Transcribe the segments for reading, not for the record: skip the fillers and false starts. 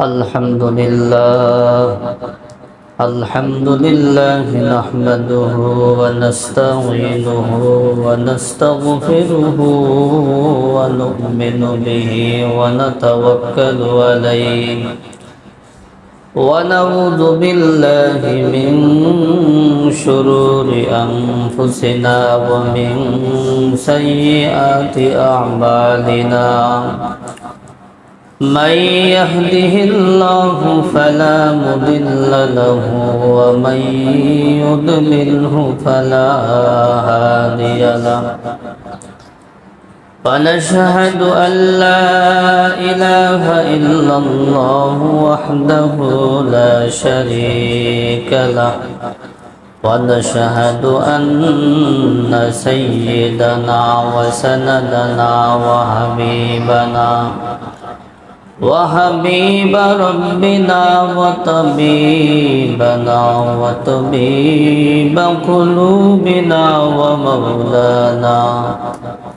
الحمد لله الحمد لله نحمده ونستعينه ونستغفره ونؤمن به ونتوكل عليه ونعوذ بالله من شرور أنفسنا ومن سيئات أعمالنا من يهده الله فلا مضل له ومن يضلله فلا هادي له ونشهد أن لا إله إلا الله وحده لا شريك له ونشهد أن سيدنا وسندنا وحبيب ربنا وطبيب قلوبنا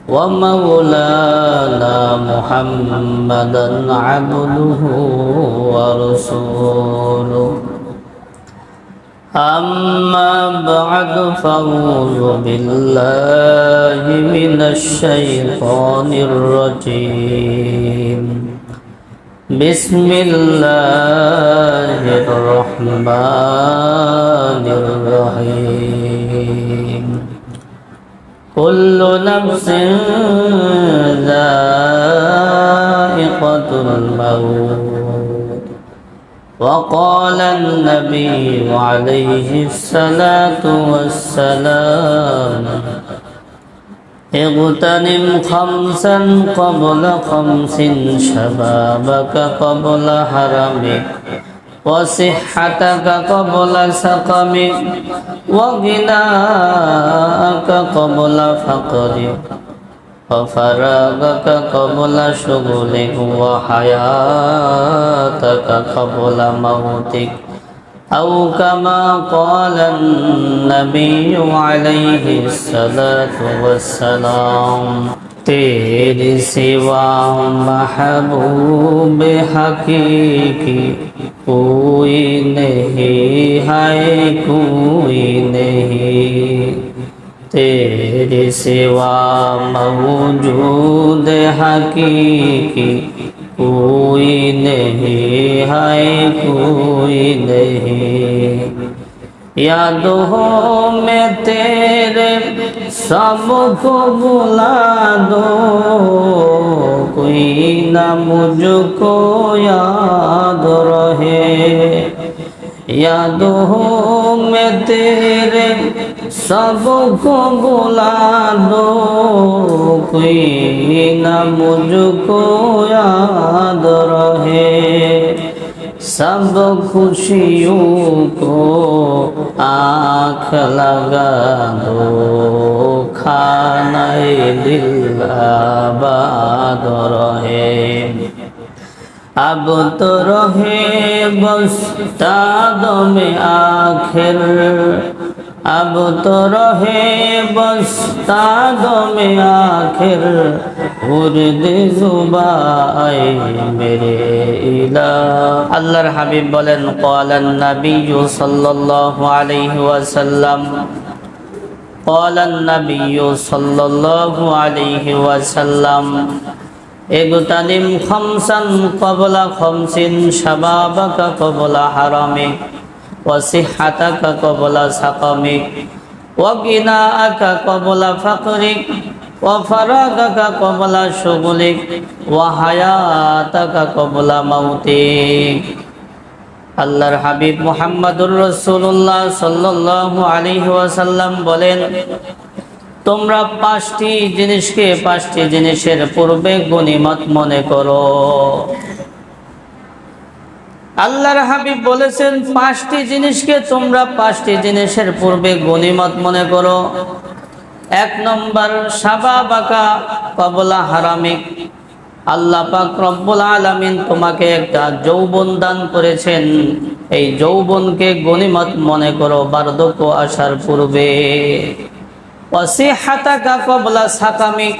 ومولانا محمدا عبده ورسوله أما بعد فأعوذ بالله من الشيطان الرجيم بسم الله الرحمن الرحيم كل نفس ذائقة الموت وقال النبي عليه الصلاة والسلام اغتنم خمسا قبل خمس شبابك قبل حرمك وصحتك قبل سقمك وغناءك قبل فقرك وفراغك قبل شغلك وحياتك قبل موتك أو كما قال النبي عليه الصلاة والسلام तेरे सिवा महबूब हकीकी कोई नहीं है कोई नहीं तेरे सिवा मौजूद हकीकी कोई नहीं है कोई नहीं यादों में तेरे सबको बुला दो कोई ना मुझको याद रहे यादों में तेरे सबको बुला दो कोई ना मुझको याद रहे सब खुशियों को आँख लगा दो खाने दिल आबाद रहे अब तो रहे बस तादों में आखिर अब तो रहे बस तादों में आखिर उर्दे जुबाए मेरे इला अल्लाहर हबीब बोलेन क़ालन नबिय्यु सल्लल्लाहु अलैहि वसल्लम क़ालन नबिय्यु सल्लल्लाहु अलैहि वसल्लम इग़तनिम खम्सन क़ब्ला खम्सिन शबाबक क़ब्ला हरमिक वसिहतक क़ब्ला सक़मिक वगिनाअक क़ब्ला फ़क़रिक वफ़रागक क़ब्ला शुग़लिक वहयातक क़ब्ला मौतिक আল্লাহর হাবিব মুহাম্মদুর রাসূলুল্লাহ সাল্লাল্লাহু আলাইহি ওয়াসাল্লাম বলেন তোমরা পাঁচটি জিনিসের পূর্বে গনিমত মনে করো আল্লাহর হাবিব বলেছেন পাঁচটি জিনিসকে তোমরা পাঁচটি জিনিসের পূর্বে গনিমত মনে করো এক নম্বর শাবাবাকা ক্বাবলা হারামিক আল্লাহ পাক রব্বুল আলামিন তোমাকে একটা যৌবন দান করেছেন এই যৌবনকে গনিমত মনে করো বার্ধক্য আসার পূর্বে ওয়াসিহাতাকা ক্বাবলা সাকামিক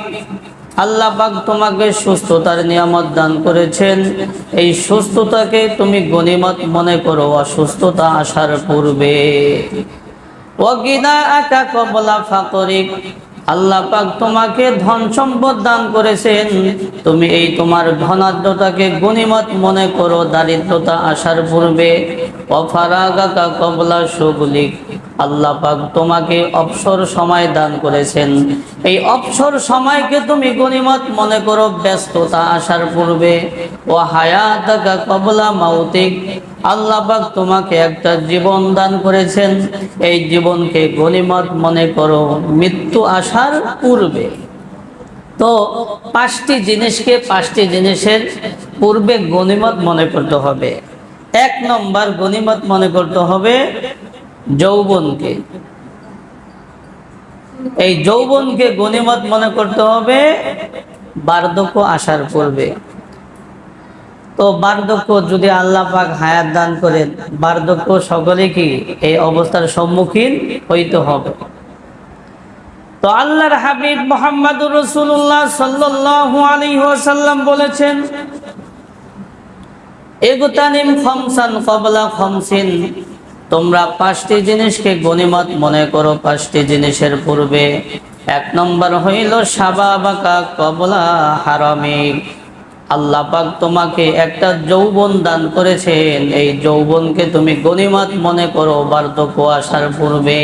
আল্লাহ পাক তোমাকে সুস্থতার নিয়ামত দান করেছেন, এই সুস্থতাকে তুমি গনিমত মনে করো অসুস্থতা আসার পূর্বে। ওয়াগিনাআকা ক্বাবলা ফাকরিক, আল্লাহ পাক তোমাকে ধন সম্পদ দান করেছেন, তুমি এই তোমার ধনাঢ্যতাকে গনিমত মনে করো দারিদ্রতা আসার পূর্বে। ওয়াফারাগাকা ক্বাবলা শুগলিক, আল্লাহ পাক তোমাকে অবসর সময় দান করেছেন, এই অবসর সময়কে তুমি গনিমত মনে করো ব্যস্ততা আসার পূর্বে। ওয়া হায়াতাকা ক্বাবলা মাউতিক, আল্লাহ পাক তোমাকে একটা জীবন দান করেছেন, এই জীবনকে গনিমত মনে করো মৃত্যু আসার পূর্বে। তো পাঁচটি জিনিসকে পাঁচটি জিনিসের পূর্বে গনিমত মনে করতে হবে। এক নম্বর গনিমত মনে করতে হবে যৌবনকে। এই যৌবনকে গনিমত মনে করতে হবে বার্ধক্য আসার পূর্বে। তো বার্ধক্য যদি আল্লাহ পাক হায়াত দান করেন, বার্ধক্য সকলে কি এই অবস্থার সম্মুখীন হইতে হবে। তো আল্লাহর হাবিব মুহাম্মদুর রাসূলুল্লাহ সাল্লাল্লাহু আলাইহি ওয়াসাল্লাম বলেছেন, ইগতানিম খামসান ক্বাবলা খামসিন, তোমরা পাঁচটি জিনিসকে গনিমত মনে করো পাঁচটি জিনিসের পূর্বে। এক নম্বর হইল শাবাবাকা ক্বাবলা হারামিক, আল্লাহ পাক তোমাকে একটা যৌবন দান করেছেন, এই যৌবনকে তুমি গনিমত মনে করো বার্ধক্য আসার পূর্বে।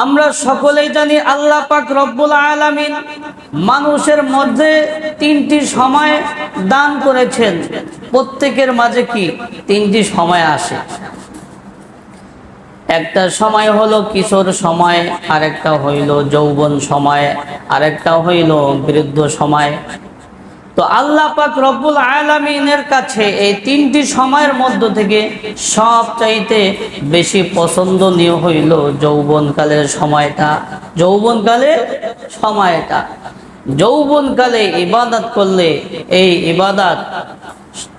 আমরা সকলেই জানি আল্লাহ পাক রব্বুল আলামিন মানুষের মধ্যে তিনটি সময় দান করেছেন, প্রত্যেকের মাঝে কি তিনটি সময় আসে। একটা সময় হলো কিশোর সময়, আরেকটা হইল যৌবন সময়, আরেকটা হইল বৃদ্ধ সময়। তো আল্লাহ পাক রব্বুল আলামিনের কাছে এই তিনটি সময়ের মধ্য থেকে সবচাইতে বেশি পছন্দনীয় হইল যৌবনকালের সময়টা। যৌবনকালের সময়টা, যৌবনকালে ইবাদত করলে এই ইবাদত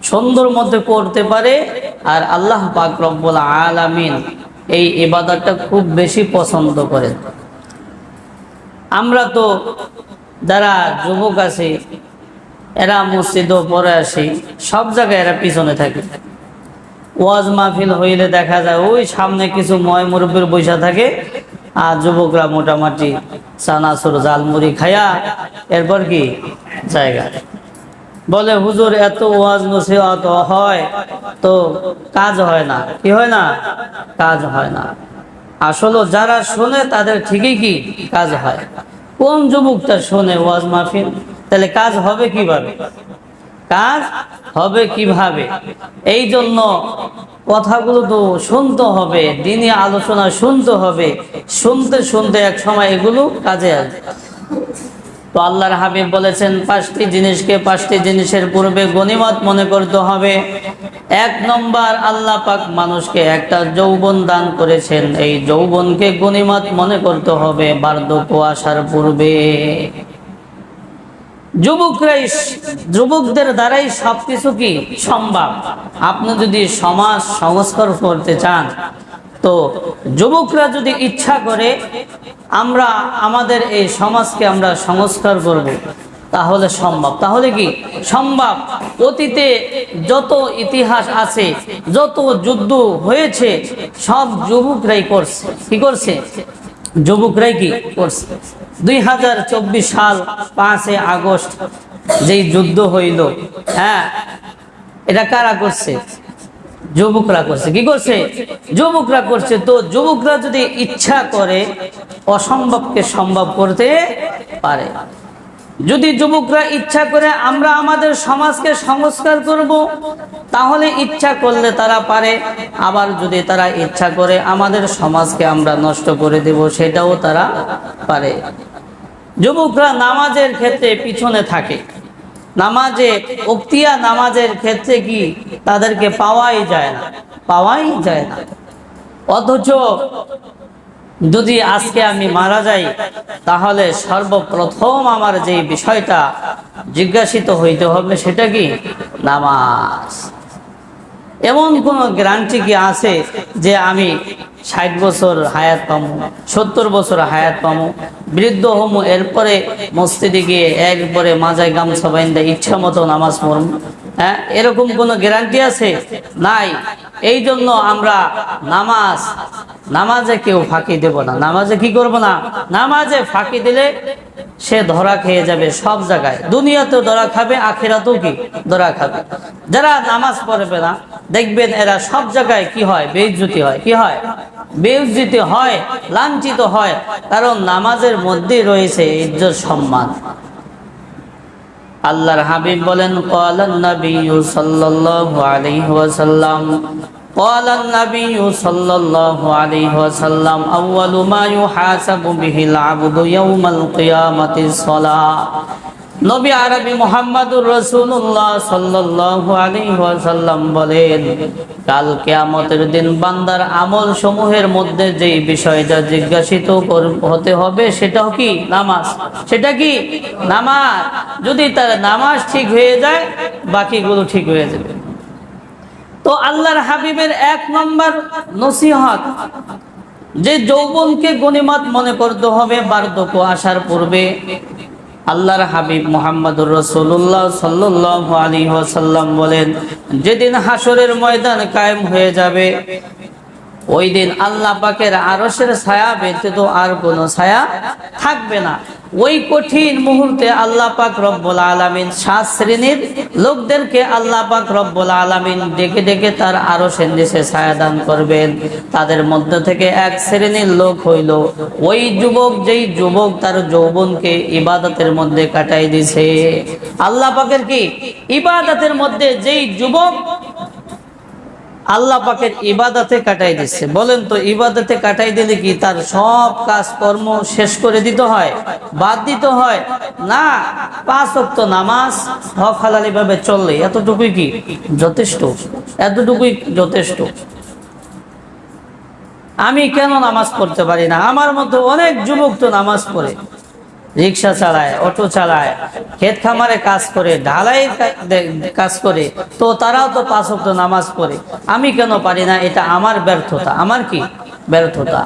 সুন্দর মধ্যে করতে পারে, আর আল্লাহ পাক রব্বুল আলামিন এই ইবাদতটা খুব বেশি পছন্দ করেন। আমরা তো যারা যুবক আছি এরা মসজিদও পড়ে আসি, সব জায়গায় এরা পিছনে থাকে। ওয়াজ মাহফিল হইলে দেখা যায় ওই সামনে কিছু ময় মুরব্বির বৈশা থাকে, আর যুবকরা মোটামুটি চানাচুর জালমুড়ি খায়া এরপর কি জায়গা বলে, হুজুর এত ওয়াজ নসিহত হয় তো কাজ হয় না। কি হয় না? কাজ হয় না। আসলে যারা শোনে তাদের ঠিকই কি কাজ হয়। কোন যুবকটা শোনে ওয়াজ মাহফিল, তাহলে কাজ হবে কিভাবে? কাজ হবে কিভাবে? এই জন্য কথাগুলো তো শুনতে হবে, দিনী আলোচনা শুনতে হবে, শুনতে শুনতে এক সময় এগুলো কাজে আসবে। তো আল্লাহর হাবিব বলেছেন পাঁচটি জিনিসকে পাঁচটি জিনিসের পূর্বে গনিমত মনে করতে হবে। এক নম্বর, আল্লাহ পাক মানুষকে একটা যৌবন দান করেছেন, এই যৌবনকে গনিমত মনে করতে হবে বার্ধক্য আসার পূর্বে। যুবকদের দ্বারাই সবকিছু কি সম্ভব। আপনি যদি সমাজ সংস্কার করতে চান, তো যুবকরা যদি ইচ্ছা করে আমরা আমাদের এই সমাজকে আমরা সংস্কার করব, তাহলে সম্ভব। তাহলে কি সম্ভব? অতীতে যত ইতিহাস আছে, যত যুদ্ধ হয়েছে, সব যুবকরাই করছে। কি করছে? যুবকরাই কি করছে। 2024 সাল 5 আগস্ট যেই যুদ্ধ হইল, হ্যাঁ, এটা কারা করছে? যুবকরা করছে। কি করছে? যুবকরা করছে। তো যুবকরা যদি ইচ্ছা করে অসম্ভবকে সম্ভব করতে পারে। যদি যুবকরা ইচ্ছা করে আমরা আমাদের সমাজকে সংস্কার করব, তাহলে ইচ্ছা করলে তারা পারে। আবার যদি তারা ইচ্ছা করে আমাদের সমাজকে আমরা নষ্ট করে দেব, সেটাও তারা পারে। যুবকরা নামাজের ক্ষেত্রে পিছনে থাকে, নামাজে উক্তিয়া নামাজের ক্ষেত্রে কি তাদেরকে পাওয়াই যায় না, পাওয়াই যায় না। অথচ যদি আজকে আমি মারা যাই, তাহলে সর্বপ্রথম আমার যে বিষয়টা জিজ্ঞাসিত হইতে হবে সেটা কি? নামাজ। এমন কোন গ্যারান্টি কি আছে যে আমি 60 বছর হায়াত পামু, 70 বছর হায়াত পামু, বৃদ্ধ হমু, এরপরে মসজিদে গিয়ে এরপরে মাজায় গামছা বাইন্দা ইচ্ছা মতো নামাজ পড়ব। হ্যাঁ, এরকম কোনো গ্যারান্টি আছে? নাই। এই জন্য আমরা নামাজে কেউ ফাঁকি দেব না। নামাজে কি করব না? নামাজে ফাঁকি দিলে সে ধরা খেয়ে যাবে সব জায়গায়। দুনিয়াতেও ধরা খাবে, আখিরাতেও কি ধরা খাবে। যারা নামাজ পড়বে না দেখবেন এরা সব জায়গায় কি হয়? বেইজ্জতি হয়। কি হয়? বেইজ্জতি হয়, লাঞ্ছিত হয়। কারণ নামাজের মধ্যে রয়েছে ইজ্জত সম্মান। আল্লাহর হাবিব বলেন, ক্বালান নাবিয়্যু সাল্লাল্লাহু আলাইহি ওয়াসাল্লাম, ক্বালান নাবিয়্যু সাল্লাল্লাহু আলাইহি ওয়াসাল্লাম, আউয়ালু মা ইউহাসাবু বিহিল আবদু ইয়াউমাল কিয়ামাতিস সালাহ। নবী আরবি মুহাম্মদুর রাসূলুল্লাহ সাল্লাল্লাহু আলাইহি ওয়াসাল্লাম বলেন, কাল কিয়ামতের দিন বান্দার আমল সমূহের মধ্যে যেই বিষয়টা জিজ্ঞাসিত হতে হবে সেটাও কি? নামাজ। সেটা কি? নামাজ। যদি তার নামাজ ঠিক হয়ে যায় বাকিগুলো ঠিক হয়ে যাবে। তো আল্লাহর হাবিবের 1 নম্বর নসিহত, যে যৌবনকে গনিমত মনে করতে হবে বার্ধক্য আসার পূর্বে। আল্লাহর হাবিব মুহাম্মদুর রাসূলুল্লাহ সাল্লাল্লাহু আলাইহি ওয়াসাল্লাম বলেন, যেদিন হাসরের ময়দান কায়েম হয়ে যাবে ওই দিন আল্লাহ পাকের আরশের ছায়া ব্যতীত আর কোনো ছায়া থাকবে না। ওই কঠিন মুহূর্তে আল্লাহ পাক রব্বুল আলামিন 7 শ্রেণীর লোকদেরকে আল্লাহ পাক রব্বুল আলামিন ডেকে ডেকে তার আরশের নিচে ছায়া দান করবেন। তাদের মধ্যে থেকে 1 শ্রেণীর লোক হইল ওই যুবক, যেই যুবক তার যৌবনকে ইবাদতের মধ্যে কাটাই দিয়েছে। আল্লাহ পাকের কি? ইবাদতের মধ্যে যেই যুবক আল্লাহ পাকের ইবাদতে কাটাই দিচ্ছে। বলেন তো, ইবাদতে কাটাই দিলে কি তার সব কাজ কর্ম শেষ করে দিতে হয়, বাদ দিতে হয়? না, 5 ওয়াক্ত নামাজ হক হালালি ভাবে চললে এতটুকুই কি যথেষ্ট? এতটুকুই যথেষ্ট। আমি কেন নামাজ পড়তে পারি না? আমার মতো অনেক যুবক তো নামাজ পড়ে, রিক্সা চালায়, অটো চালায়, ক্ষেত খামারে কাজ করে, ঢালাই কাজ করে, তো তারাও তো 5 ওয়াক্ত নামাজ পড়ে। আমি কেন পারি না? এটা আমার ব্যর্থতা। আমার কি? ব্যর্থতা।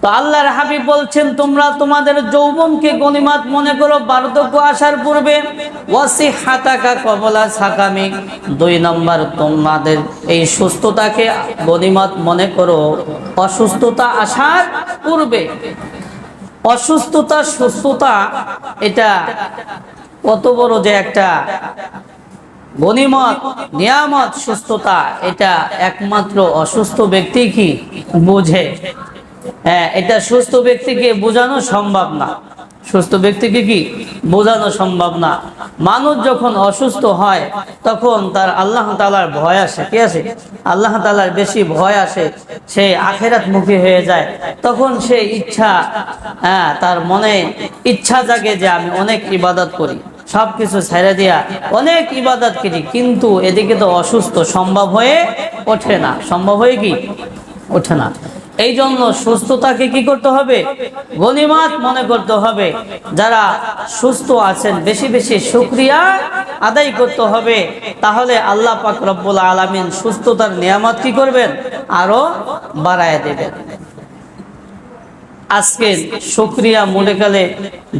তো আল্লাহর হাবিব বলছেন, তোমরা তোমাদের যৌবনকে গনিমত মনে করো বার্ধক্য আসার পূর্বে। ওয়াসিহাতাকা ক্বাবলা সাকামিক, 2 নম্বর তোমাদের এই সুস্থতাকে গনিমত মনে করো অসুস্থতা আসার পূর্বে। অসুস্থতা সুস্থতা এটা কত বড় যে একটা গনিমত, নিয়ামত। সুস্থতা এটা একমাত্র অসুস্থ ব্যক্তি কি বুঝে। হ্যাঁ, এটা সুস্থ ব্যক্তিকে বোঝানো সম্ভব না। সুস্থ ব্যক্তিকে কি বোঝানো সম্ভব না। মানুষ যখন অসুস্থ হয় তখন তার আল্লাহ তাআলার ভয় আসে। কি আসে? আল্লাহ তাআলার বেশি ভয় আসে। সে আখিরাত মুখী হয়ে যায়। তখন সে তার মনে ইচ্ছা জাগে যে আমি অনেক ইবাদত করি, সবকিছু ছেড়ে দিয়া অনেক ইবাদত করি, কিন্তু এদিকে তো অসুস্থ, সম্ভব হয়ে ওঠে না। সম্ভব হয়ে কি ওঠে না। এই জন্য সুস্থতাকে কি করতে হবে? গনিমত মনে করতে হবে। যারা সুস্থ আছেন বেশি বেশি শুকরিয়া আদায় করতে হবে। তাহলে আল্লাহ পাক রব্বুল আলামিন সুস্থতার নিয়ামত কি করবেন? আরো বাড়ায় দেবেন। আজকে শুকরিয়া মনে গেলে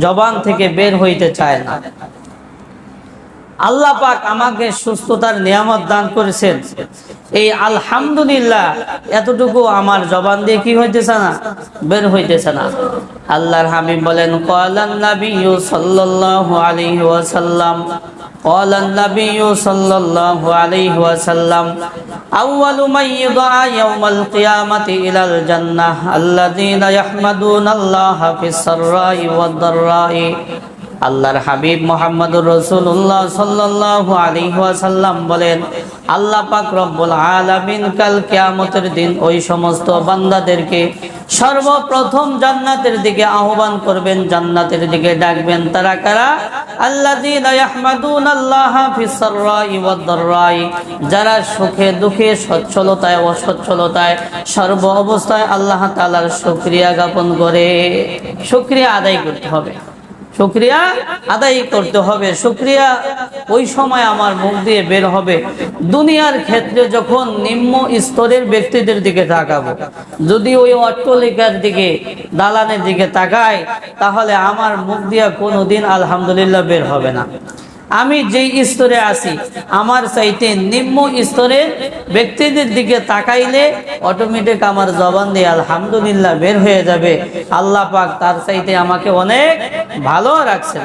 জবান থেকে বের হইতে চায় না। আল্লাহ পাক আমাকে সুস্থতার নিয়ামত দান করেছেন, এই আলহামদুলিল্লাহ এতটুকু আমার জবান দিয়ে কি হইতেছে না? বের হইতেছে না। আল্লাহর হাবিব বলেন, ক্বালান নাবিয়্যু সাল্লাল্লাহু আলাইহি ওয়াসাল্লাম, ক্বালান নাবিয়্যু সাল্লাল্লাহু আলাইহি ওয়াসাল্লাম, আউয়ালু মান ইউদআ ইয়াওমাল কিয়ামাতি ইলাল জান্নাহ আল্লাযীনা ইয়াহমাদুনাল্লাহা ফিস সাররাই ওয়াদ দাররাই। আল্লাহর হাবিব মুহাম্মদুর রাসূলুল্লাহ সাল্লাল্লাহু আলাইহি ওয়াসাল্লাম বলেন, আল্লাহ পাক রব্বুল আলামিন কাল কিয়ামতের দিন ওই সমস্ত বান্দাদেরকে সর্বপ্রথম জান্নাতের দিকে আহ্বান করবেন, জান্নাতের দিকে ডাকবেন। তারা কারা? আল্লাযীনা ইয়াহমাদুনাল্লাহা ফিস সাররাই ওয়াদ দাররাই, যারা সুখে দুঃখে, সচ্ছলতায় অসচ্ছলতায়, সর্ব অবস্থায় আল্লাহ তাআলার শুকরিয়া জ্ঞাপন করে। শুকরিয়া আদায় করতে হবে। শুকরিয়া আদায় করতে হবে। শুকরিয়া ওই সময় আমার মুখ দিয়ে বের হবে দুনিয়ার ক্ষেত্রে যখন নিম্ন স্তরের ব্যক্তিদের দিকে তাকাবো। যদি ওই অট্টালিকার দিকে, দালানের দিকে তাকাই, তাহলে আমার মুখ দিয়ে কোনোদিন আলহামদুলিল্লাহ বের হবে না। আমি যেই স্তরে আছি, আমার চাইতে নিম্ন স্তরের ব্যক্তিদের দিকে তাকাইলে অটোমেটিক আমার জবান দিয়ে আলহামদুলিল্লাহ বের হয়ে যাবে। আল্লাহ পাক তার চাইতে আমাকে অনেক ভালো রাখছেন।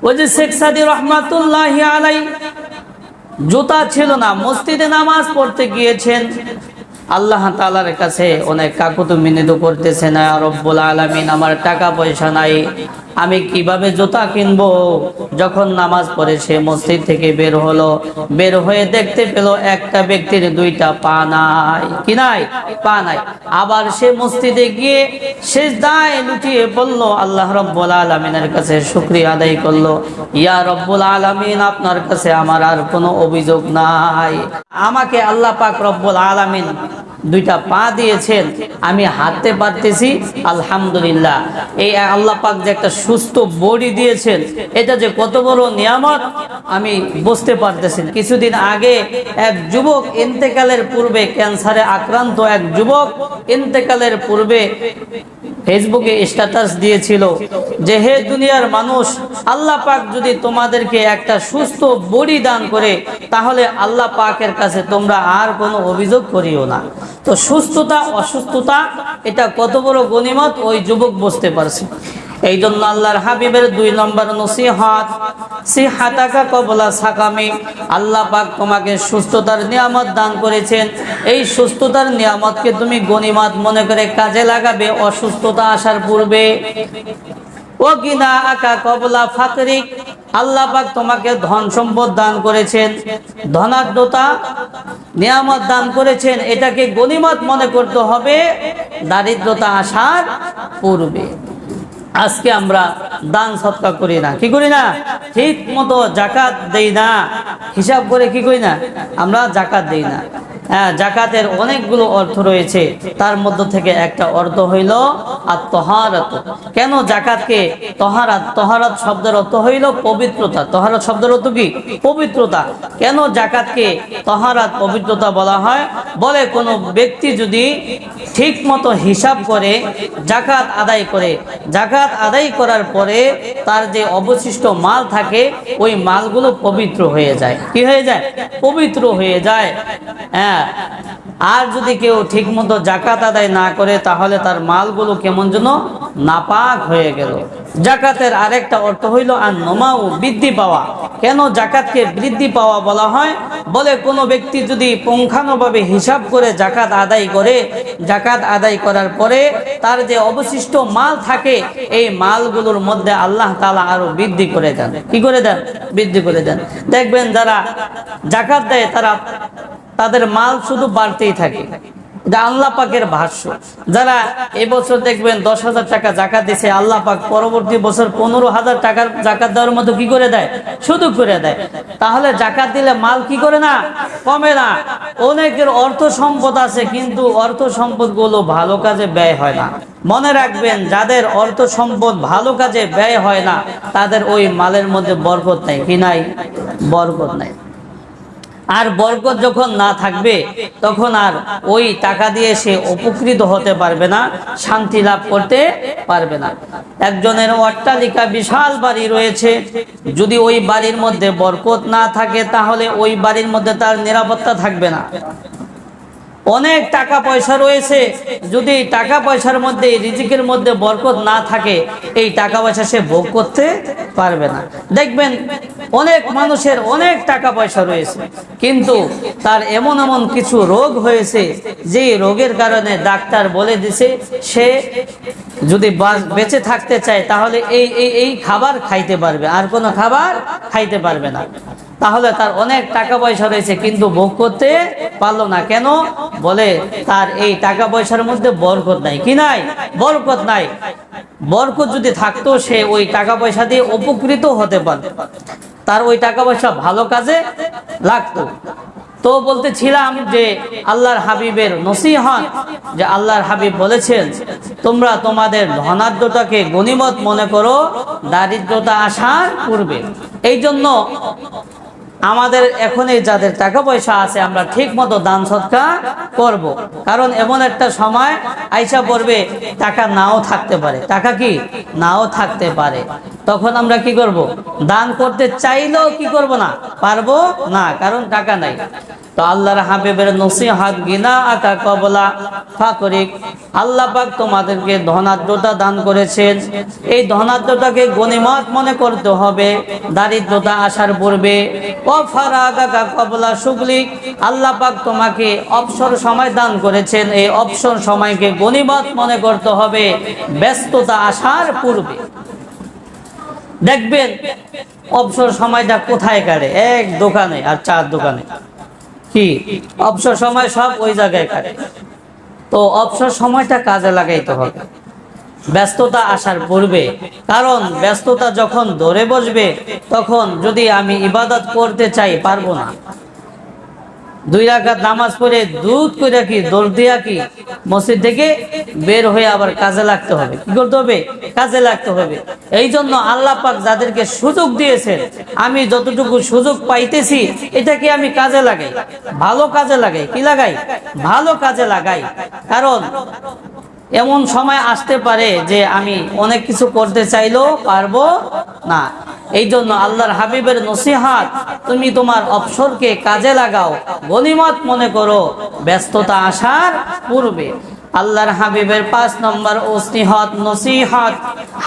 ওই যে শেখ সাদী রহমাতুল্লাহি আলাইহি জুতা ছিল না, মসজিদে নামাজ পড়তে গিয়েছেন, আল্লাহ তাআলার কাছে অনেক কাকুতি মিনতি করতেছেন, ইয়া রব্বুল আলামিন আমার টাকা পয়সা নাই, আমি কিভাবে জুতা কিনবো। যখন নামাজ পড়ে সে মসজিদ থেকে বের হলো, বের হয়ে দেখতে পেল একটা ব্যক্তির দুইটা পা নাই। কি নাই? পা নাই। আবার সে মসজিদে গিয়ে সিজদায় লুটিয়ে পড়ল, আল্লাহ রব্বুল আলামিনের কাছে শুকরিয়া আদায় করলো, ইয়া রব্বুল আলামিন আপনার কাছে আমার আর কোনো অভিযোগ নাই, আমাকে আল্লাহ পাক রব্বুল আলামিন দুইটা পা দিয়েছেন, আমি হাঁটতে পারতেছি, আলহামদুলিল্লাহ। এই আল্লাহ পাক যে একটা সুস্থ বডি দিয়েছেন, এটা যে কত বড় নিয়ামত আমি বুঝতে পারতেছি। কিছুদিন আগে এক যুবক ইন্তেকালের পূর্বে, ক্যান্সারে আক্রান্ত এক যুবক ইন্তেকালের পূর্বে ফেসবুকে স্ট্যাটাস দিয়েছিল যে হে দুনিয়ার মানুষ, আল্লাহ পাক যদি তোমাদেরকে একটা সুস্থ বডি দান করে, তাহলে আল্লাহ পাকের কাছে তোমরা আর কোনো অভিযোগ করিও না। তো সুস্থতা অসুস্থতা এটা কত বড় গনিমত ওই যুবক বুঝতে পারছে। এই জন্য আল্লাহর হাবিবের 2 নম্বর নসিহত, সিহাতাকা কবলা সাকামি, আল্লাহ পাক তোমাকে সুস্থতার নিয়ামত দান করেছেন, এই সুস্থতার নিয়ামতকে তুমি গনিমত মনে করে কাজে লাগাবে অসুস্থতা আসার পূর্বে। ও গিনা আকা কবলা ফাকরিক, আল্লাহ পাক তোমাকে ধন সম্পদ দান করেছেন, ধনাঢ্যতা নিয়ামত দান করেছেন, এটাকে গনিমত মনে করতে হবে দারিদ্রতা আসার পূর্বে। আজকে আমরা দান সৎকা করি না, কি করি না? ঠিক মতো জাকাত দেই না, হিসাব করে কি করি না? আমরা জাকাত দেই না। হ্যাঁ, জাকাতের অনেকগুলো অর্থ রয়েছে, তার মধ্য থেকে একটা অর্থ হইল আত-তাহারাত। কেন জাকাতকে তাহারাত, তাহারাত শব্দের অর্থ হইল পবিত্রতা। তাহারাত শব্দের অর্থ কি? পবিত্রতা। কেন জাকাতকে তাহারাত, পবিত্রতা বলা হয়? বলে কোনো ব্যক্তি যদি ঠিক মতো হিসাব করে জাকাত আদায় করে, জাকাত আদায় করার পরে তার যে অবশিষ্ট মাল থাকে, ওই মালগুলো পবিত্র হয়ে যায়। কি হয়ে যায়? পবিত্র হয়ে যায়। হ্যাঁ, আর যদি কেউ ঠিক মতো জাকাত আদায় না করে, তাহলে তার মালগুলো কেমন যেন নাপাক হয়ে গেল। জাকাতের আরেকটা অর্থ হইল আর নমাও, বৃদ্ধি পাওয়া। কেন জাকাতকে বৃদ্ধি পাওয়া বলা হয়? বলে কোনো ব্যক্তি যদি পুঙ্খানুভাবে হিসাব করে জাকাত আদায় করে, জাকাত আদায় করার পরে তার যে অবশিষ্ট মাল থাকে, এই মালগুলোর মধ্যে আল্লাহ তাআলা আরো বৃদ্ধি করে দেন। কি করে দেন? বৃদ্ধি করে দেন। দেখবেন যারা জাকাত দেয় তাদের মাল শুধু বাড়তেই থাকে। আল্লাহ পাকের ভাষ্য, যারা এবছর দেখবেন 10,000 টাকা জাকাত দিছে, আল্লাহ পাক পরবর্তী বছর 15,000 টাকার জাকাত দেওয়ার মতো কি করে দেয়? শুধু করে দেয়। তাহলে জাকাত দিলে মাল কি করে না? কমে না। অনেকের অর্থ সম্পদ আছে, কিন্তু অর্থ সম্পদ গুলো ভালো কাজে ব্যয় হয় না। মনে রাখবেন, যাদের অর্থ সম্পদ ভালো কাজে ব্যয় হয় না, তাদের ওই মালের মধ্যে বরকত নাই। কি নাই? বরকত নাই। আর বরকত যখন না থাকবে, তখন আর ওই টাকা দিয়ে সে উপকৃত হতে পারবে না, শান্তি লাভ করতে পারবে না। একজনের অট্টালিকা, বিশাল বাড়ি রয়েছে, যদি ওই বাড়ির মধ্যে বরকত না থাকে, তাহলে ওই বাড়ির মধ্যে তার নিরাপত্তা থাকবে না। অনেক টাকা পয়সা রয়েছে, যদি টাকা পয়সার মধ্যে, রিজিকের মধ্যে বরকত না থাকে, এই টাকা পয়সা সে ভোগ করতে পারবে না। দেখবেন অনেক মানুষের অনেক টাকা পয়সা রয়েছে, কিন্তু তার এমন এমন কিছু রোগ হয়েছে, যে রোগের কারণে ডাক্তার বলে দিছে সে যদি বেঁচে থাকতে চায়, তাহলে এই খাবার খাইতে পারবে, আর কোনো খাবার খাইতে পারবে না। তাহলে তার অনেক টাকা পয়সা রয়েছে, কিন্তু ভোগ করতে পারলো না। কেন? বলে তার এই টাকা পয়সার মধ্যে বরকত নাই। কি নাই? বরকত নাই। বরকত যদি থাকতো, সে ওই টাকা পয়সা দিয়ে উপকৃত হতে পারত, তার ওই টাকা পয়সা ভালো কাজে লাগতো। তো বলতেছিলাম যে আল্লাহর হাবিবের নসিহত, যে আল্লাহর হাবিব বলেছেন তোমরা তোমাদের ধনাঢ্যতাকে গনিমত মনে করো দারিদ্রতা আসার পূর্বে। এই জন্য আমাদের এখন এই যাদের টাকা পয়সা আছে আমরা ঠিক মতো দান সৎকা করব, কারণ এমন একটা সময় আইসা পড়বে টাকা নাও থাকতে পারে, টাকা কি নাও থাকতে পারে, তখন আমরা কি করব? দান করতে চাইলেও কি করব না, পারবো না, কারণ টাকা নাই। তো আল্লাহর হাবিবের নসিহত গিনা আকা কবলা ফাকরিক, আল্লাহ পাক তোমাদেরকে ধনাঢ্যতা দান করেছেন, এই ধনাঢ্যতাকে গনিমত মনে করতে হবে দারিদ্রতা আসার পূর্বে। ও ফারাগাকা কবলা শুগলিক, আল্লাহ পাক তোমাকে অবসর সময় দান করেছেন, এই অবসর সময়কে গনিমত মনে করতে হবে ব্যস্ততা আসার পূর্বে। দেখবেন অবসর সময়টা কোথায় কাটে? এক দোকানে আর চার দোকানে। কি অবসর সময় সব ওই জায়গায় কাটে। তো অবসর সময়টা কাজে লাগাইতে হবে ব্যস্ততা আসার পূর্বে, কারণ ব্যস্ততা যখন ধরে বসবে তখন যদি আমি ইবাদত করতে চাই পারবো না। 2 রাকাত নামাজ পড়ে দুধ করে কি দৌড় দিয়া কি মসজিদ থেকে বের হয়ে আবার কাজে লাগতে হবে। কি করতে হবে? কাজে লাগতে হবে। এই জন্য আল্লাহ পাক যাদেরকে সুযোগ দিয়েছেন, আমি যতটুকু সুযোগ পাইতেছি এটাকে আমি কাজে লাগাই, ভালো কাজে লাগাই। কি লাগাই? ভালো কাজে লাগাই। কারণ এমন সময় আসতে পারে যে আমি অনেক কিছু করতে চাইলেও পারবো না। এই জন্য আল্লাহর হাবিবের নসিহত, তুমি তোমার অবসরকে কাজে লাগাও, গনিমত মনে করো ব্যস্ততা আসার পূর্বে। আল্লাহর হাবিবের 5 নম্বর নসিহত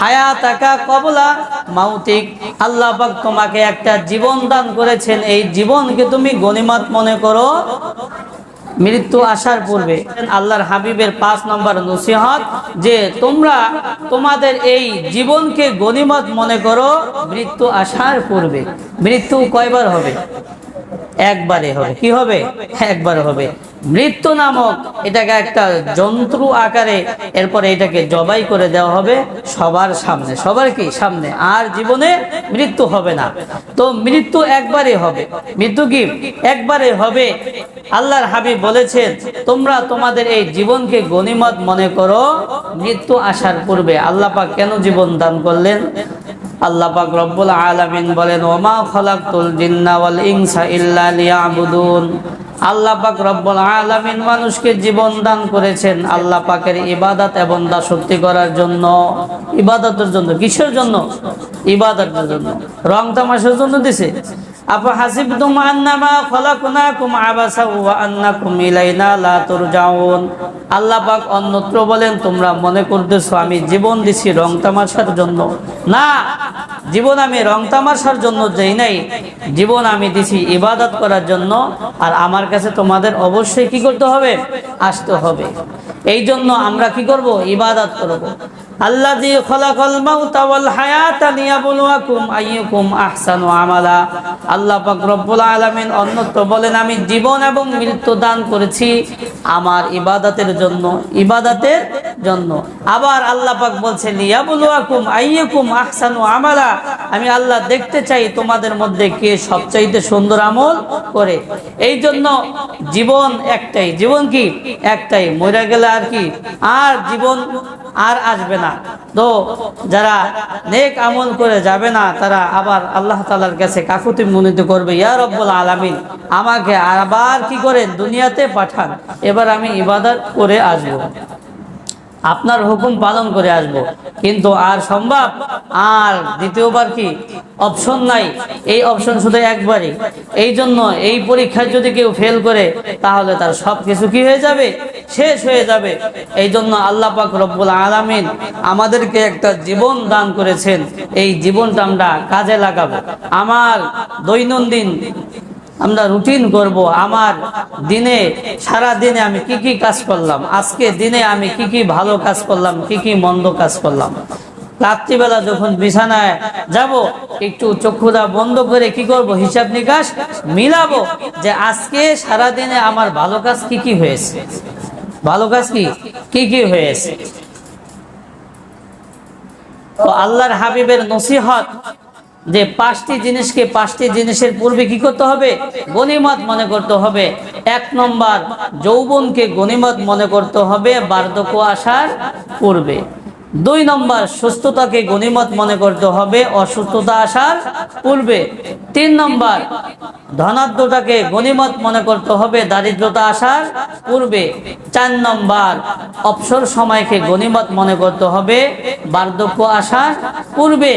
হায়াতাকা কবলা মাউতিক, আল্লাহ পাক তোমাকে একটা জীবন দান করেছেন, এই জীবনকে তুমি গনিমত মনে করো মৃত্যু আসার পূর্বে। আল্লাহর হাবিবের 5 নম্বর নসিহত যে তোমরা তোমাদের এই জীবনকে গনিমত মনে করো মৃত্যু আসার পূর্বে। মৃত্যু কয়বার হবে? একবারে হবে। কি হবে? একবার হবে। মৃত্যু নামক এটাকে একটা যন্ত্র আকারে এরপরে এটাকে জবাই করে দেওয়া হবে সবার সামনে। সবার কি সামনে? আর জীবনে মৃত্যু হবে না। তো মৃত্যু একবারে হবে। মৃত্যু কি একবারে হবে। আল্লাহর হাবিব বলেছেন তোমরা তোমাদের এই জীবনকে গনিমত মনে করো মৃত্যু আসার পূর্বে। আল্লাহ পাক কেন জীবন দান করলেন? আল্লাহ পাক রব্বুল আলামিন বলেন ওমা খালাকতুল জিন্না ওয়াল ইনসা ইল্লা লিয়াবুদুন। আল্লাহ পাক রব্বুল আলামিন মানুষকে জীবন দান করেছেন আল্লাহ পাকের ইবাদত এবং দাসত্ব করার জন্য। ইবাদতের জন্য। কিসের জন্য? ইবাদতের জন্য। রং তামাশার জন্য দিছে? আফাহাসিবতুম আন্নামা খালাকনাকুম আবাসা ওয়া আন্নাকুম ইলাইনা লা তুরজাউন। আল্লাহ পাক অন্যত্র বলেন তোমরা মনে করতেছো আমি জীবন দিছি রং তামাশার জন্য। না, জীবন আমি রং তামাশার জন্য দেই নাই, জীবন আমি দিছি ইবাদত করার জন্য। আর আমার কাছে তোমাদের অবশ্যই কি করতে হবে? আসতে হবে। এই জন্য আমরা কি করব? ইবাদত করব। আল্লাযী খালাকাল মাউতা ওয়াল হায়াতা লিয়াবলুয়াকুম আইয়ুকুম আহসানু আমালা। আল্লাহ পাক রব্বুল আলামিন অন্যত্র বলেন আমি জীবন এবং মৃত্যু দান করেছি আমার ইবাদতের জন্য, ইবাদতের জন্য। আবার আল্লাহ পাক বলছে লিয়াবলুয়াকুম আইয়ুকুম আহসানু আমালা, আমি আল্লাহ দেখতে চাই তোমাদের মধ্যে কে সবচাইতে সুন্দর আমল করে। এই জন্য জীবন একটাই। জীবন কি একটাই, মরে গেলে আর কি আর জীবন আর আসবে না। তো যারা নেক আমল করে যাবে না তারা আবার আল্লাহ তাআলার কাছে কাকুতি মিনতি করবে, ইয়া রব্বুল আলামিন আমাকে আবার কি করেন দুনিয়াতে পাঠান, এবার আমি ইবাদত করে আসব, আপনার হুকুম পালন করে আসব। কিন্তু আর সম্ভব? আর দ্বিতীয়বার কি অপশন নাই। এই অপশন শুধু একবারই। এই জন্য এই পরীক্ষায় যদি কেউ ফেল করে তাহলে তার সব কিছু কি হয়ে যাবে? শেষ হয়ে যাবে। এই জন্য আল্লাহ পাক রব্বুল আলামিন আমাদেরকে একটা জীবন দান করেছেন, এই জীবনটা আমরা কাজে লাগাবো। আমার দৈনন্দিন আমরা রুটিন করব, আমার দিনে সারা দিনে আমি কি কি কাজ করলাম, আজকে দিনে আমি কি কি ভালো কাজ করলাম, কি কি মন্দ কাজ করলাম। রাত্রিবেলা যখন বিছানায় যাব একটু চক্ষুটা বন্ধ করে কি করব? হিসাব নিকাশ মিলাবো যে আজকে সারা দিনে আমার ভালো কাজ কি কি হয়েছে, ভালো কাজ কি কি হয়েছে। তো আল্লাহর হাবিবের নসিহত যে পাঁচটি জিনিসকে পাঁচটি জিনিসের পূর্বে কি করতে হবে? গনিমত মনে করতে হবে। 1 নম্বর, যৌবনকে গনিমত মনে করতে হবে বার্ধক্য আসার পূর্বে। 2 নম্বর, সুস্থতাকে গনিমত মনে করতে হবে অসুস্থতা আসার পূর্বে। 3 নম্বর, ধনাঢ্যতাকে গনিমত মনে করতে হবে দারিদ্রতা আসার পূর্বে। 4 নম্বর, অবসর সময়কে গনিমত মনে করতে হবে বার্ধক্য আসার পূর্বে।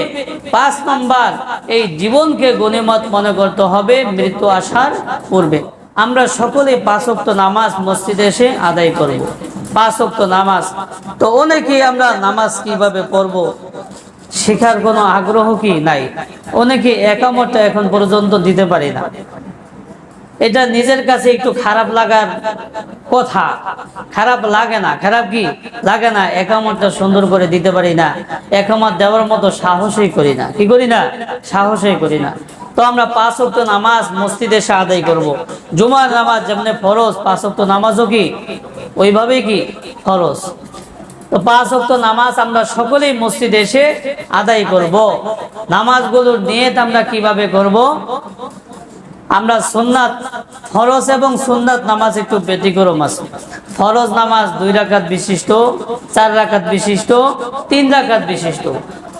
5 নম্বর, এই জীবনকে গনিমত মনে করতে হবে মৃত্যু আসার পূর্বে। আমরা সকলে 5 ওয়াক্ত নামাজ মসজিদে এসে আদায় করব। 5 ওয়াক্ত নামাজ। তো অনেকেই আমরা নামাজ কিভাবে পড়ব শেখার কোনো আগ্রহ কি নাই। অনেকে একামতটা এখন পর্যন্ত দিতে পারি না। এটা নিজের কাছে একটু খারাপ লাগার কথা। খারাপ লাগে না, খারাপ কি লাগে না, একামতটা সুন্দর করে দিতে পারি না, একামত দেওয়ার মতো সাহসই করি না। কি করি না? সাহসই করি না। তো আমরা 5 ওয়াক্ত নামাজ মসজিদে এসে আদায় করব। জুমার নামাজ যেমন ফরজ, 5 ওয়াক্ত নামাজও কি ওইভাবেই কি ফরজ। তো 5 ওয়াক্ত নামাজ আমরা সকলেই মসজিদে এসে আদায় করব। নামাজগুলোর নিয়ত আমরা কিভাবে করব? আমরা সুন্নাত, ফরজ এবং সুন্নাত নামাজ একটু ব্যতিক্রম আছে। ফরজ নামাজ 2 রাকাত বিশিষ্ট, 4 রাকাত বিশিষ্ট, 3 রাকাত বিশিষ্ট।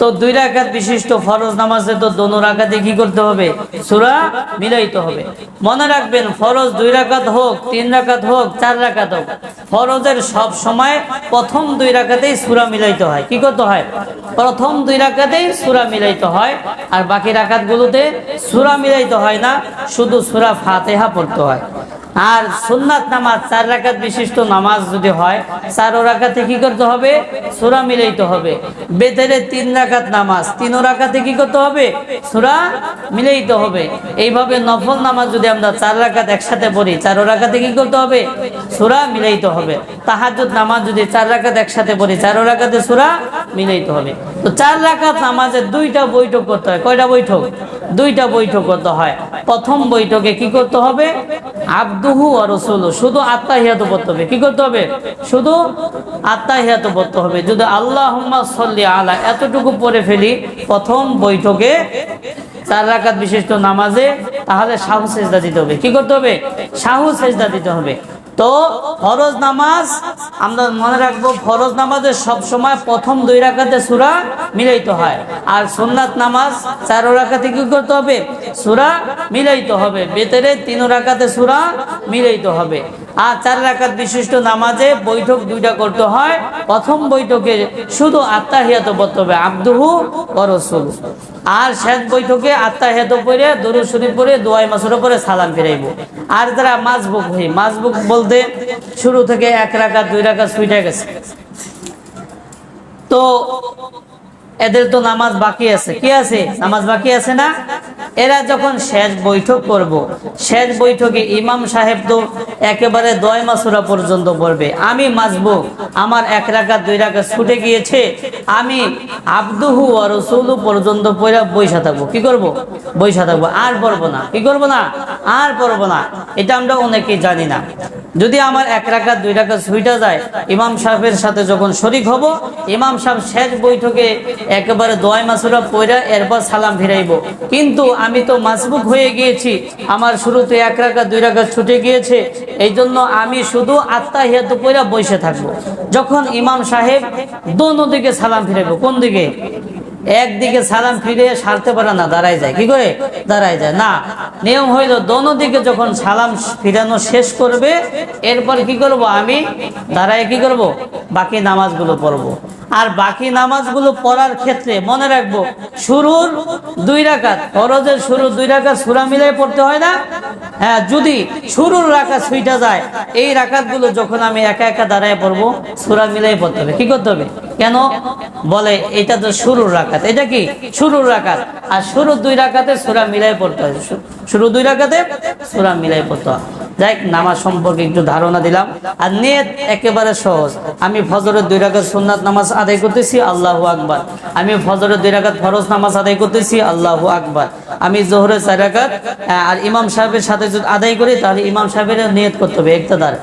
তো 2 রাকাত বিশিষ্ট ফরজ নামাজে তো দোনো রাকাতে কি করতে হবে? সূরা মিলাইতে হবে। মনে রাখবেন, ফরজ 2 রাকাত হোক, 3 রাকাত হোক, 4 রাকাত হোক, ফরজের সব সময় প্রথম 2 রাকাতেই সূরা মিলাইতে হয়। কি করতে হয়? প্রথম 2 রাকাতেই সূরা মিলাইতে হয়। আর বাকি রাকাতগুলোতে সূরা মিলাইতে হয় না, শুধু সূরা ফাতিহা পড়তে হয়। আর সুন্নাত নামাজ 4 রাকাত বিশিষ্ট নামাজ যদি হয়, 4 রাকাতে কি করতে হবে? সূরা মিলাইতে হবে। বেতেরে 3 রাকাত নামাজ, 3 রাকাতে কি করতে হবে? সূরা মিলাইতে হবে। এইভাবে নফল নামাজ যদি আমরা 4 রাকাত একসাথে পড়ি, 4 রাকাতে কি করতে হবে? সূরা মিলাইতে হবে। তাহাজ্জুদ নামাজ যদি 4 রাকাত একসাথে পড়ি, 4 রাকাতে সূরা মিলাইতে হবে। তো 4 রাকাত নামাজের 2টা বৈঠক করতে হয়। কয়টা বৈঠক? 2টা বৈঠক করতে হয়। প্রথম বৈঠকে কি করতে হবে? আবদুহু ওয়া রাসূলুহু, শুধু আত্তাহিয়াতু পড়তে হবে। কি করতে হবে? শুধু আত্তাহিয়াতু পড়তে হবে। যদি আল্লাহুম্মা সাল্লি আলা এতটুকু পড়ে ফেলি প্রথম বৈঠকে 4 রাকাত বিশিষ্ট নামাজে, তাহলে সাহু সেজদা দিতে হবে। কি করতে হবে? সাহু সেজদা দিতে হবে। তো ফরজ নামাজ আমরা মনে রাখবো, ফরজ নামাজের সব সময় প্রথম 2 রাকাতে সূরা মিলাইতে হয়। আর সুন্নাত নামাজ 4 রাকাতে কি করতে হবে? সূরা মিলাইতে হবে। বেতেরে 3 রাকাতে সূরা মিলাইতে হবে। আর 4 রাকাত বিশিষ্ট নামাজে বৈঠক 2টা করতে হয়। প্রথম বৈঠকে শুধু আত্তাহিয়াতু পড়তে হবে, আবদুহু ওয়া রাসূলুহু। আর শেষ বৈঠকে আত্তাহিয়াতু পড়ে দরুদ শরীফ পড়ে দোয়ায়ে মাসুরা পড়ে সালাম ফিরাইবো। আর যারা মাসবুক হই, মাসবুক বলতে শুরু থেকে 1 রাকাত 2 রাকাত ছুটে গেছে, তো এদের তো নামাজ বাকি আছে। কি আছে? নামাজ বাকি আছে না? এরা যখন শেষ বৈঠক করব, শেষ বৈঠকে ইমাম সাহেব তো একেবারে দোয়ায়ে মাসুরা পর্যন্ত পড়বে। আমি মাসবুক, আমার 1 রাকাত 2 রাকাত ছুটে গিয়েছে, আমি আবদুহু ওয়া রাসূলুহু পর্যন্ত পড়ে বইসা থাকবো। কি করব? বইসা থাকবো, আর পড়বো না। কি করবো না? আর পড়বো না। এটা আমরা অনেকেই জানি না। যদি আমার 1 রাকাত 2 রাকাত ছুটে যায়, ইমাম সাহেবের সাথে যখন শরীক হব, ইমাম সাহেব শেষ বৈঠকে একেবারে দোয়ায়ে মাসুরা পড়ে এরপর সালাম ফিরাইবো। কিন্তু আমি তো মাসবুক হয়ে গিয়েছি, আমার শুরুতে 1 রাকাত 2 রাকাত ছুটে গিয়েছে, এই জন্য আমি শুধু আত্তাহিয়াতু পড়ে বসে থাকবো। যখন ইমাম সাহেব দোনো দিকে সালাম ফিরাইবো, কোন দিকে? একদিকে সালাম ফিরে সারতে পারে না, দাঁড়ায় যায়। কি করে? দাঁড়ায় যায় না। নিয়ম হইল দোনো দিকে যখন সালাম ফিরানো শেষ করবে, এরপর কি করব? আমি দাঁড়ায় কি করব? বাকি নামাজগুলো পড়বো। আর বাকি নামাজগুলো পড়ার ক্ষেত্রে মনে রাখবো, শুরুর 2 রাকাত, ফরজের শুরু 2 রাকাত সূরা মিলাই পড়তে হয় না? হ্যাঁ, যদি শুরুর রাকাত ছুইটা যায়, এই রাকাতগুলো যখন আমি একা একা দাঁড়ায় পড়বো, সূরা মিলাই পড়তে হবে। কি করতে হবে? কেন? বলে এটা তো শুরুর রাকাত। এটা কি? শুরুর রাকাত। আর শুরুর 2 রাকাতে সূরা মিলাই পড়তে হয়। শুরু 2 রাকাতে সূরা মিলাই পড়তে হয়। যাই নামাজ সম্পর্কে একটু ধারণা দিলাম। আর নিয়ত একেবারে সহজ। আমি ফজরের 2 রাকাত সুন্নাত নামাজ আদায় করতেছি, আল্লাহু আকবার। আমি ফজরের 2 রাকাত ফরজ নামাজ আদায় করতেছি, আল্লাহু আকবার। আমি যোহরের 4 রাকাত আর ইমাম সাহেবের সাথে যদি আদায় করি, তাহলে ইমাম সাহেবের নিয়ত করতে হবে ইক্তেদার।